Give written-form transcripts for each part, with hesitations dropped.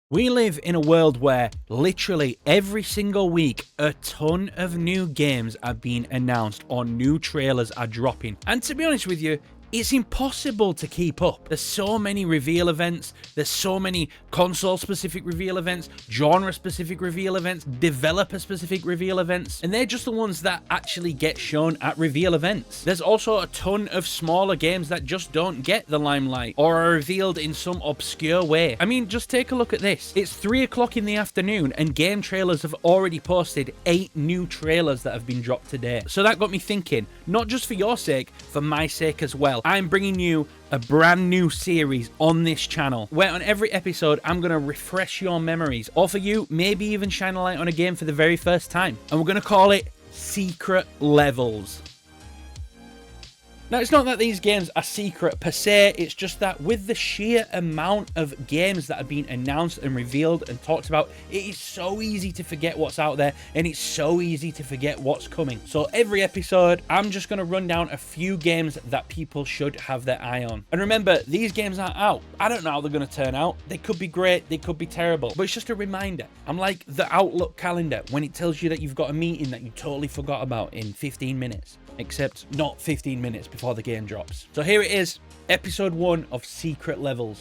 We live in a world where literally every single week a ton of new games are being announced or new trailers are dropping. And to be honest with you, it's impossible to keep up. There's so many reveal events, there's so many console-specific reveal events, genre-specific reveal events, developer-specific reveal events, and they're just the ones that actually get shown at reveal events. There's also a ton of smaller games that just don't get the limelight or are revealed in some obscure way. I mean, just take a look at this. It's 3 o'clock in the afternoon and game trailers have already posted 8 new trailers that have been dropped today. So that got me thinking, not just for your sake, for my sake as well. I'm bringing you a brand new series on this channel where on every episode I'm going to refresh your memories, or for you, maybe even shine a light on a game for the very first time. And we're going to call it Secret Levels. Now, it's not that these games are secret per se, it's just that with the sheer amount of games that have been announced and revealed and talked about, it is so easy to forget what's out there and it's so easy to forget what's coming. So every episode, I'm just going to run down a few games that people should have their eye on. And remember, these games aren't out. I don't know how they're going to turn out. They could be great, they could be terrible, but it's just a reminder. I'm like the Outlook calendar when it tells you that you've got a meeting that you totally forgot about in 15 minutes. Except not 15 minutes before the game drops. So here it is, episode 1 of Secret Levels.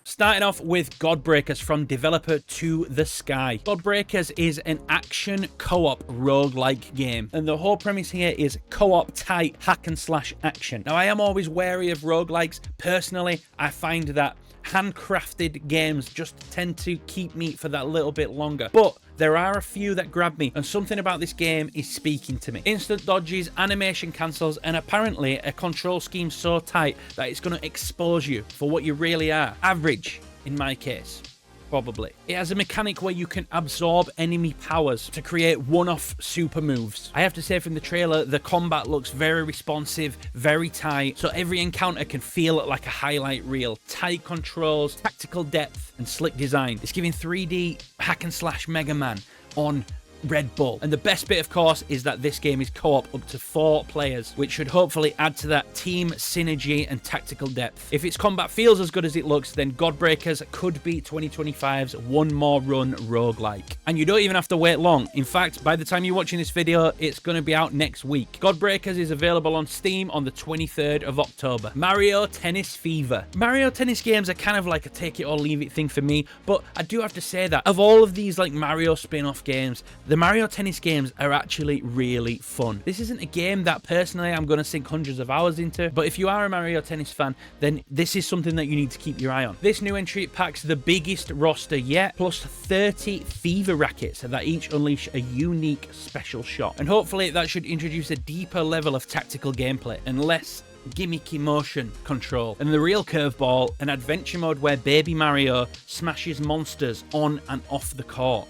Starting off with Godbreakers from developer To The Sky. Godbreakers is an action co-op roguelike game, and the whole premise here is co-op tight hack and slash action. Now, I am always wary of roguelikes. Personally, I find that handcrafted games just tend to keep me for that little bit longer, but there are a few that grab me, and something about this game is speaking to me. Instant dodges, animation cancels, and apparently a control scheme so tight that it's going to expose you for what you really are. Average, in my case. Probably. It has a mechanic where you can absorb enemy powers to create one-off super moves. I have to say, from the trailer, the combat looks very responsive, very tight, so every encounter can feel like a highlight reel. Tight controls, tactical depth, and slick design. It's giving 3D hack and slash Mega Man on Red Bull. And the best bit, of course, is that this game is co-op up to 4 players, which should hopefully add to that team synergy and tactical depth. If its combat feels as good as it looks, then Godbreakers could be 2025's one more run roguelike. And you don't even have to wait long. In fact, by the time you're watching this video, it's going to be out next week. Godbreakers is available on Steam on the 23rd of October. Mario Tennis Fever. Mario Tennis games are kind of like a take it or leave it thing for me, but I do have to say that of all of these like Mario spin-off games, the Mario Tennis games are actually really fun. This isn't a game that personally I'm going to sink hundreds of hours into, but if you are a Mario Tennis fan, then this is something that you need to keep your eye on. This new entry packs the biggest roster yet, plus 30 Fever rackets that each unleash a unique special shot. And hopefully that should introduce a deeper level of tactical gameplay and less gimmicky motion control. And the real curveball, an adventure mode where Baby Mario smashes monsters on and off the court.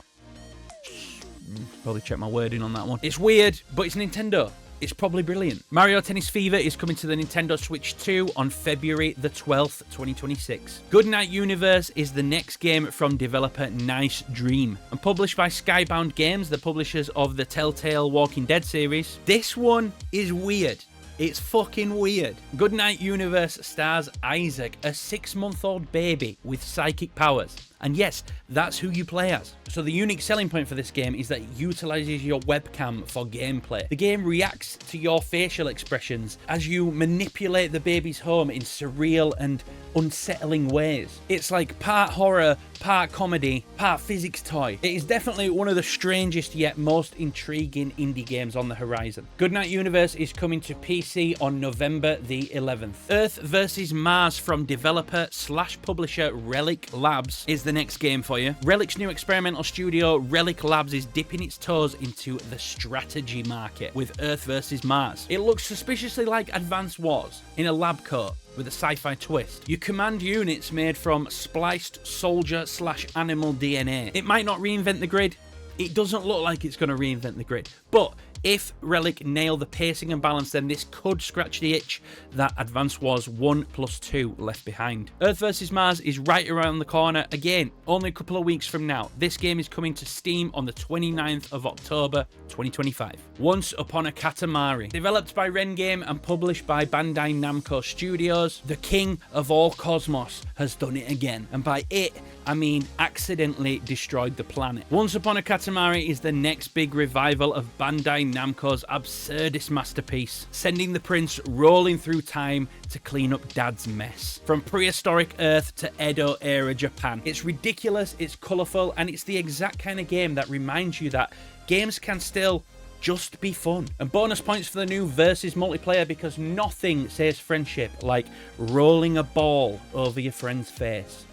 Probably check my wording on that one. It's weird, but it's Nintendo. It's probably brilliant. Mario Tennis Fever is coming to the Nintendo Switch 2 on February the 12th, 2026. Goodnight Universe is the next game from developer Nice Dream and published by Skybound Games, the publishers of the Telltale Walking Dead series. This one is weird. It's fucking weird. Goodnight Universe stars Isaac, a 6-month-old baby with psychic powers. And yes, that's who you play as. So the unique selling point for this game is that it utilizes your webcam for gameplay. The game reacts to your facial expressions as you manipulate the baby's home in surreal and unsettling ways. It's like part horror, part comedy, part physics toy. It is definitely one of the strangest yet most intriguing indie games on the horizon. Goodnight Universe is coming to PC on November the 11th. Earth vs. Mars from developer / publisher Relic Labs is the next game for you. Relic's new experimental studio, Relic Labs, is dipping its toes into the strategy market with Earth vs. Mars. It looks suspiciously like Advance Wars in a lab coat with a sci-fi twist. You command units made from spliced soldier / animal DNA. It might not reinvent the grid. It doesn't look like it's going to reinvent the grid, but If Relic nail the pacing and balance, then this could scratch the itch that Advance Wars 1+2 left behind. Earth vs Mars is right around the corner. Again, only a couple of weeks from now. This game is coming to Steam on the 29th of October 2025. Once Upon a Katamari. Developed by Rengame and published by Bandai Namco Studios, the king of all cosmos has done it again. And by it, I mean accidentally destroyed the planet. Once Upon a Katamari is the next big revival of Bandai Namco's absurdist masterpiece, sending the prince rolling through time to clean up Dad's mess. From prehistoric Earth to Edo era Japan. It's ridiculous, it's colourful, and it's the exact kind of game that reminds you that games can still just be fun. And bonus points for the new versus multiplayer, because nothing says friendship like rolling a ball over your friend's face.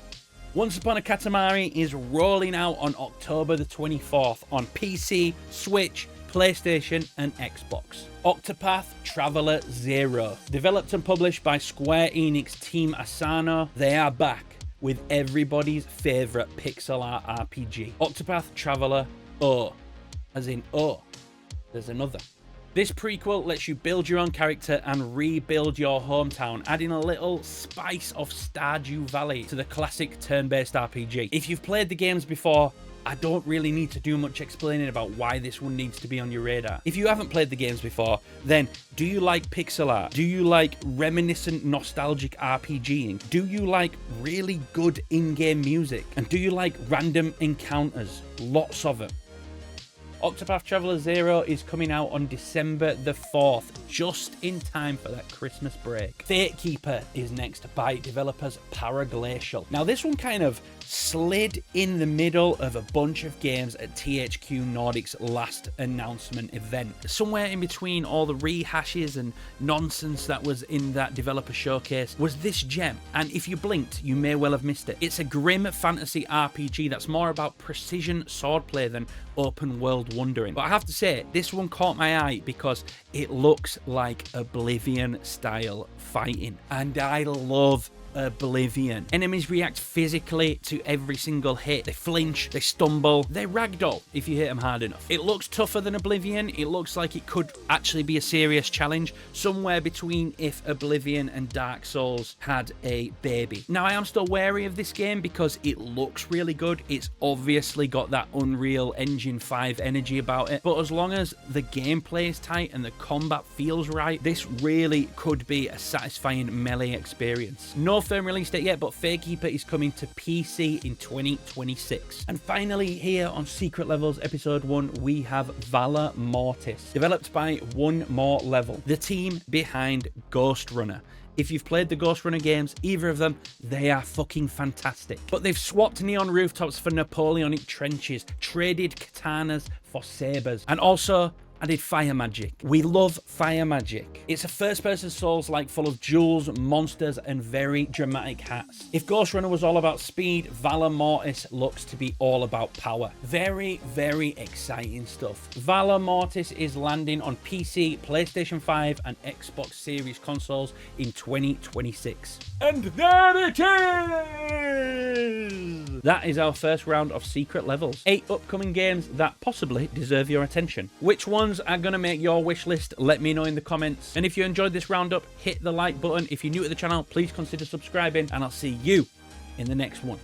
Once Upon a Katamari is rolling out on October the 24th on PC, Switch, PlayStation and Xbox. Octopath Traveller O. Developed and published by Square Enix Team Asano, they are back with everybody's favourite pixel art RPG. Octopath Traveller O. As in, oh, there's another. This prequel lets you build your own character and rebuild your hometown, adding a little spice of Stardew Valley to the classic turn-based RPG. If you've played the games before, I don't really need to do much explaining about why this one needs to be on your radar. If you haven't played the games before, then do you like pixel art? Do you like reminiscent nostalgic RPGing? Do you like really good in-game music? And do you like random encounters? Lots of them. Octopath Traveller O is coming out on December the 4th, just in time for that Christmas break. Fatekeeper is next by developers Paraglacial. Now this one kind of slid in the middle of a bunch of games at THQ Nordic's last announcement event. Somewhere in between all the rehashes and nonsense that was in that developer showcase was this gem, and if you blinked, you may well have missed it. It's a grim fantasy RPG that's more about precision swordplay than open world wondering. But I have to say, this one caught my eye because it looks like Oblivion style fighting, and I love Oblivion. Enemies react physically to every single hit. They flinch, they stumble, they ragdoll if you hit them hard enough. It looks tougher than Oblivion. It looks like it could actually be a serious challenge, somewhere between if Oblivion and Dark Souls had a baby. Now I am still wary of this game because it looks really good. It's obviously got that Unreal Engine 5 energy about it, but as long as the gameplay is tight and the combat feels right, this really could be a satisfying melee experience. No firm release date yet, but Fatekeeper is coming to PC in 2026. And finally, here on Secret Levels Episode 1, we have Valor Mortis, developed by One More Level, the team behind Ghost Runner. If you've played the Ghost Runner games, either of them, they are fucking fantastic. But they've swapped neon rooftops for Napoleonic trenches, traded katanas for sabers, and also added fire magic. We love fire magic. It's a first-person Souls-like full of jewels, monsters, and very dramatic hats. If Ghost Runner was all about speed, Valor Mortis looks to be all about power. Very, very exciting stuff. Valor Mortis is landing on PC, PlayStation 5, and Xbox Series consoles in 2026. And there it is! That is our first round of Secret Levels. 8 upcoming games that possibly deserve your attention. Which ones are going to make your wish list? Let me know in the comments. And if you enjoyed this roundup, hit the like button. If you're new to the channel, please consider subscribing, and I'll see you in the next one.